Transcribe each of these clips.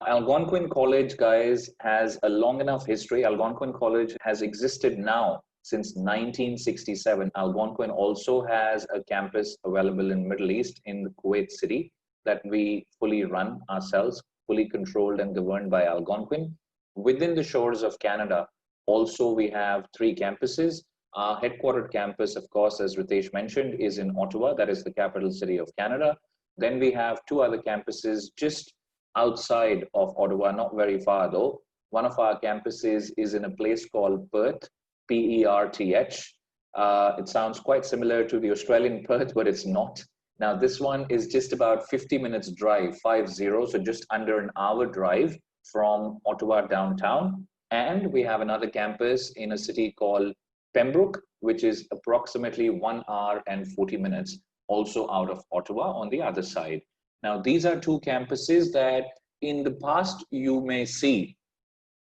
Algonquin College, guys, has a long enough history. Algonquin College has existed now since 1967. Algonquin also has a campus available in Middle East in the Kuwait city that we fully run ourselves, fully controlled and governed by Algonquin. Within the shores of Canada, also we have three campuses. Our headquartered campus, of course, as Ritesh mentioned, is in Ottawa. That is the capital city of Canada. Then we have two other campuses just outside of Ottawa, not very far though. One of our campuses is in a place called Perth, Perth. It sounds quite similar to the Australian Perth, but it's not. Now, this one is just about 50 minutes drive, 50, so just under an hour drive from Ottawa downtown. And we have another campus in a city called Pembroke, which is approximately 1 hour and 40 minutes, also out of Ottawa on the other side. Now, these are two campuses that in the past you may see.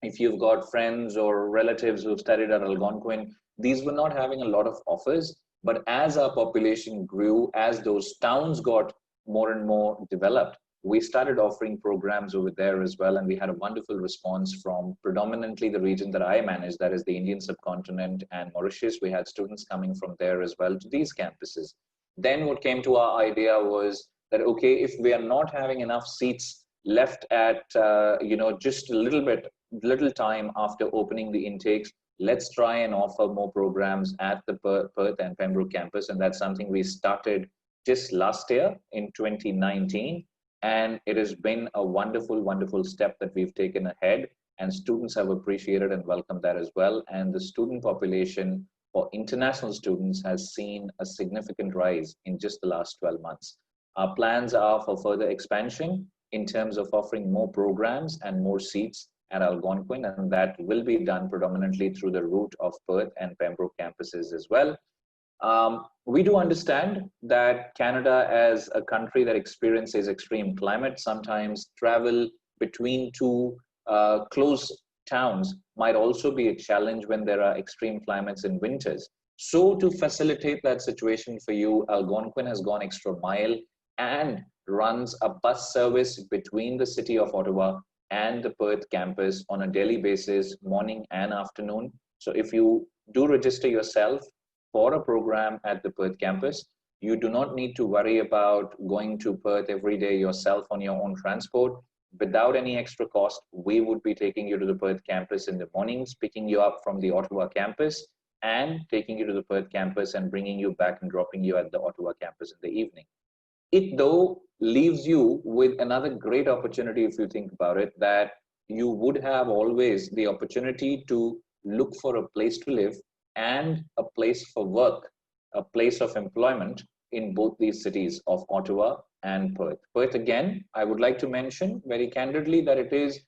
If you've got friends or relatives who've studied at Algonquin, these were not having a lot of offers. But as our population grew, as those towns got more and more developed, we started offering programs over there as well. And we had a wonderful response from predominantly the region that I manage, that is the Indian subcontinent and Mauritius. We had students coming from there as well to these campuses. Then what came to our idea was that, okay, if we are not having enough seats left at, just a little time after opening the intakes, let's try and offer more programs at the Perth and Pembroke campus. And that's something we started just last year in 2019. And it has been a wonderful, wonderful step that we've taken ahead. And students have appreciated and welcomed that as well. And the student population for international students has seen a significant rise in just the last 12 months. Our plans are for further expansion in terms of offering more programs and more seats at Algonquin, and that will be done predominantly through the route of Perth and Pembroke campuses as well. We do understand that Canada, as a country that experiences extreme climate, sometimes travel between two close towns might also be a challenge when there are extreme climates in winters. So to facilitate that situation for you, Algonquin has gone extra mile and runs a bus service between the city of Ottawa and the Perth campus on a daily basis, morning and afternoon. So if you do register yourself for a program at the Perth campus, you do not need to worry about going to Perth every day yourself on your own transport. Without any extra cost, we would be taking you to the Perth campus in the mornings, picking you up from the Ottawa campus and taking you to the Perth campus and bringing you back and dropping you at the Ottawa campus in the evening. It though leaves you with another great opportunity, if you think about it, that you would have always the opportunity to look for a place to live and a place for work, a place of employment in both these cities of Ottawa and Perth. Perth, again, I would like to mention very candidly that it is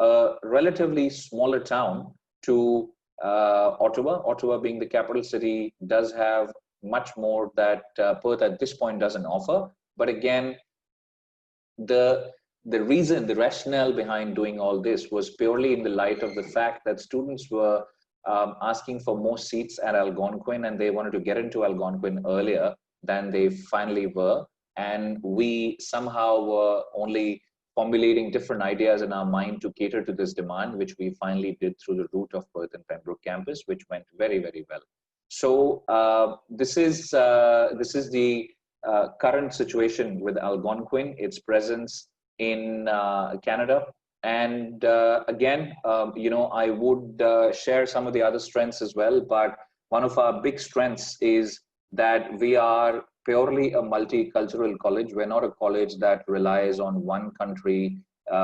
a relatively smaller town to Ottawa. Ottawa being the capital city does have much more that Perth at this point doesn't offer. But again, the rationale behind doing all this was purely in the light of the fact that students were asking for more seats at Algonquin, and they wanted to get into Algonquin earlier than they finally were. And we somehow were only formulating different ideas in our mind to cater to this demand, which we finally did through the route of Perth and Pembroke campus, which went very, very well. So this is the current situation with Algonquin, its presence in Canada. And again, I would share some of the other strengths as well, but one of our big strengths is that we are purely a multicultural college. We're not a college that relies on one country,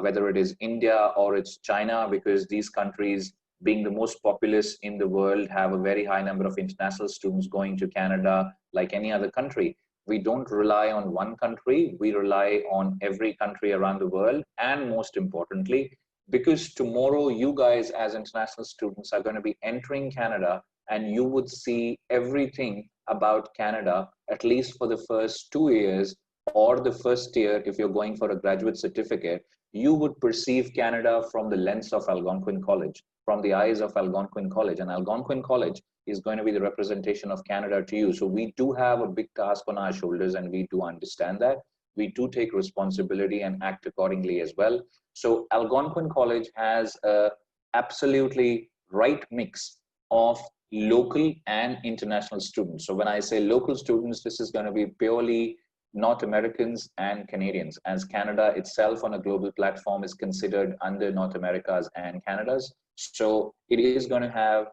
whether it is India or it's China, because these countries, being the most populous in the world, have a very high number of international students going to Canada like any other country. We don't rely on one country, we rely on every country around the world. And most importantly, because tomorrow you guys as international students are going to be entering Canada, and you would see everything about Canada, at least for the first 2 years or the first year if you're going for a graduate certificate, you would perceive Canada from the lens of Algonquin College, from the eyes of Algonquin College. And Algonquin College is going to be the representation of Canada to you. So we do have a big task on our shoulders, and we do understand that. we do take responsibility and act accordingly as well. So Algonquin College has a absolutely right mix of local and international students. So when I say local students, this is going to be purely North Americans and Canadians, as Canada itself on a global platform is considered under North America's and Canada's. So it is going to have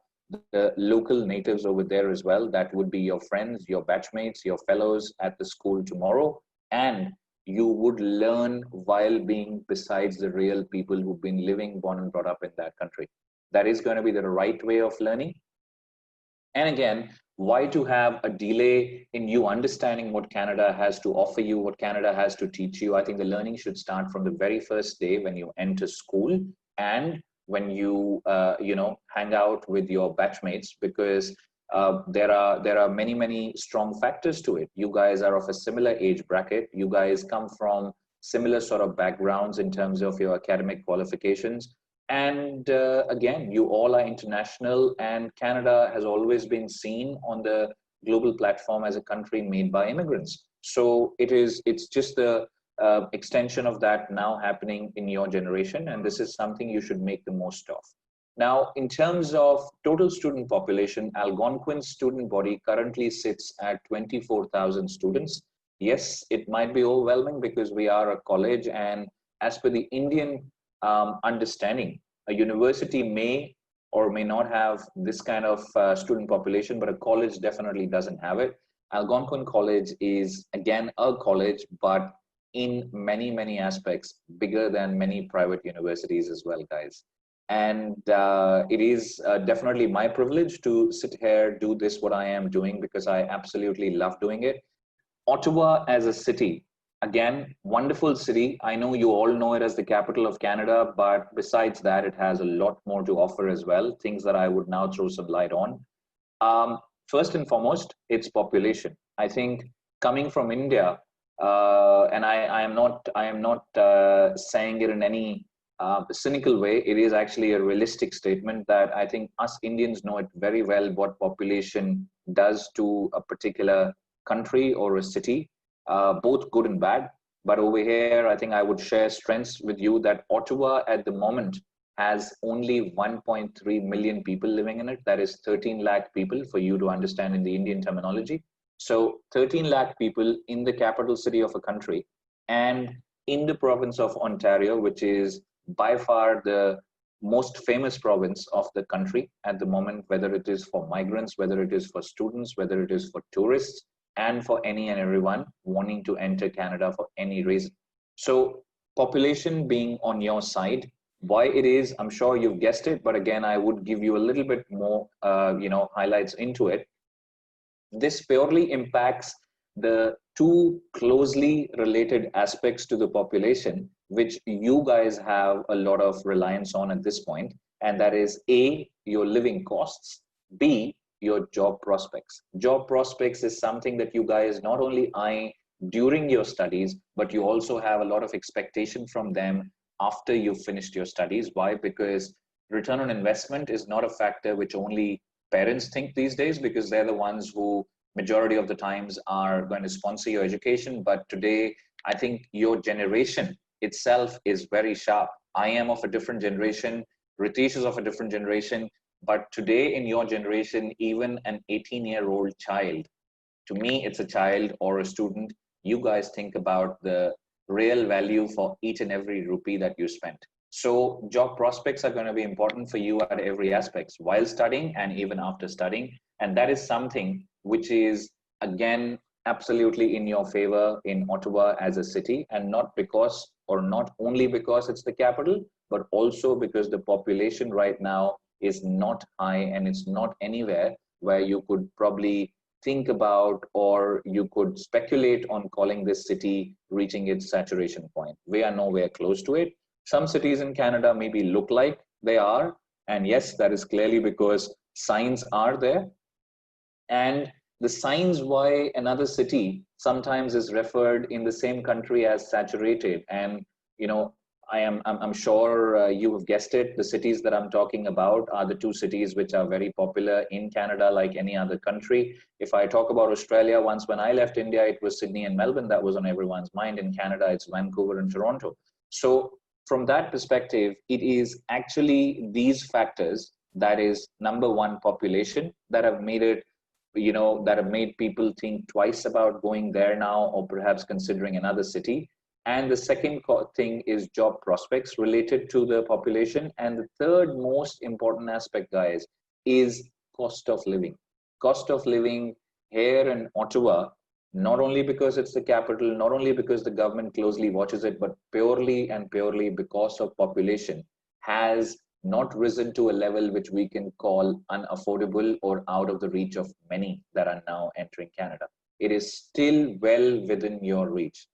the local natives over there as well. That would be your friends, your batchmates, your fellows at the school tomorrow. And you would learn while being besides the real people who've been living, born and brought up in that country. That is going to be the right way of learning. And again, why to have a delay in you understanding what Canada has to offer you, what Canada has to teach you? I think the learning should start from the very first day when you enter school and when you hang out with your batchmates, because there are many strong factors to it. You guys are of a similar age bracket. You guys come from similar sort of backgrounds in terms of your academic qualifications. And again, you all are international, and Canada has always been seen on the global platform as a country made by immigrants. So it's just the extension of that now happening in your generation, and this is something you should make the most of. Now, in terms of total student population, Algonquin's student body currently sits at 24,000 students. Yes, it might be overwhelming because we are a college, and as per the Indian understanding, a university may or may not have this kind of student population, but a college definitely doesn't have it. Algonquin College is, again, a college, but in many aspects bigger than many private universities as well, guys. And it is definitely my privilege to sit here, do this, what I am doing, because I absolutely love doing it. Ottawa as a city, again, wonderful city. I know you all know it as the capital of Canada, but besides that, it has a lot more to offer as well, things that I would now throw some light on. First and foremost, its population. I think coming from India, and I am not saying it in any cynical way. It is actually a realistic statement that I think us Indians know it very well what population does to a particular country or a city, both good and bad. But over here, I think I would share strengths with you that Ottawa at the moment has only 1.3 million people living in it. That is 13 lakh people, for you to understand in the Indian terminology. So 13 lakh people in the capital city of a country, and in the province of Ontario, which is by far the most famous province of the country at the moment, whether it is for migrants, whether it is for students, whether it is for tourists, and for any and everyone wanting to enter Canada for any reason. So population being on your side, why it is, I'm sure you've guessed it, but again, I would give you a little bit more highlights into it. This purely impacts the two closely related aspects to the population, which you guys have a lot of reliance on at this point, and that is A, your living costs, B, your job prospects. Job prospects is something that you guys not only eye during your studies, but you also have a lot of expectation from them after you've finished your studies. Why? Because return on investment is not a factor which only parents think these days, because they're the ones who majority of the times are going to sponsor your education. But today, I think your generation itself is very sharp. I am of a different generation. Ritesh is of a different generation. But today in your generation, even an 18-year-old child, to me, it's a child or a student. You guys think about the real value for each and every rupee that you spent. So job prospects are going to be important for you at every aspect while studying and even after studying. And that is something which is, again, absolutely in your favor in Ottawa as a city, and not because, or not only because it's the capital, but also because the population right now is not high, and it's not anywhere where you could probably think about, or you could speculate on calling this city reaching its saturation point. We are nowhere close to it. Some cities in Canada maybe look like they are, and yes, that is clearly because signs are there. And the signs why another city sometimes is referred in the same country as saturated. And, I'm sure you have guessed it. The cities that I'm talking about are the two cities which are very popular in Canada, like any other country. If I talk about Australia, once when I left India, it was Sydney and Melbourne that was on everyone's mind. In Canada, it's Vancouver and Toronto. So from that perspective, it is actually these factors, that is number one, population, that have made it, that have made people think twice about going there now, or perhaps considering another city. And the second thing is job prospects related to the population. And the third most important aspect, guys, is cost of living. Cost of living here in Ottawa, not only because it's the capital, not only because the government closely watches it, but purely and purely because of population, has not risen to a level which we can call unaffordable or out of the reach of many that are now entering Canada. It is still well within your reach.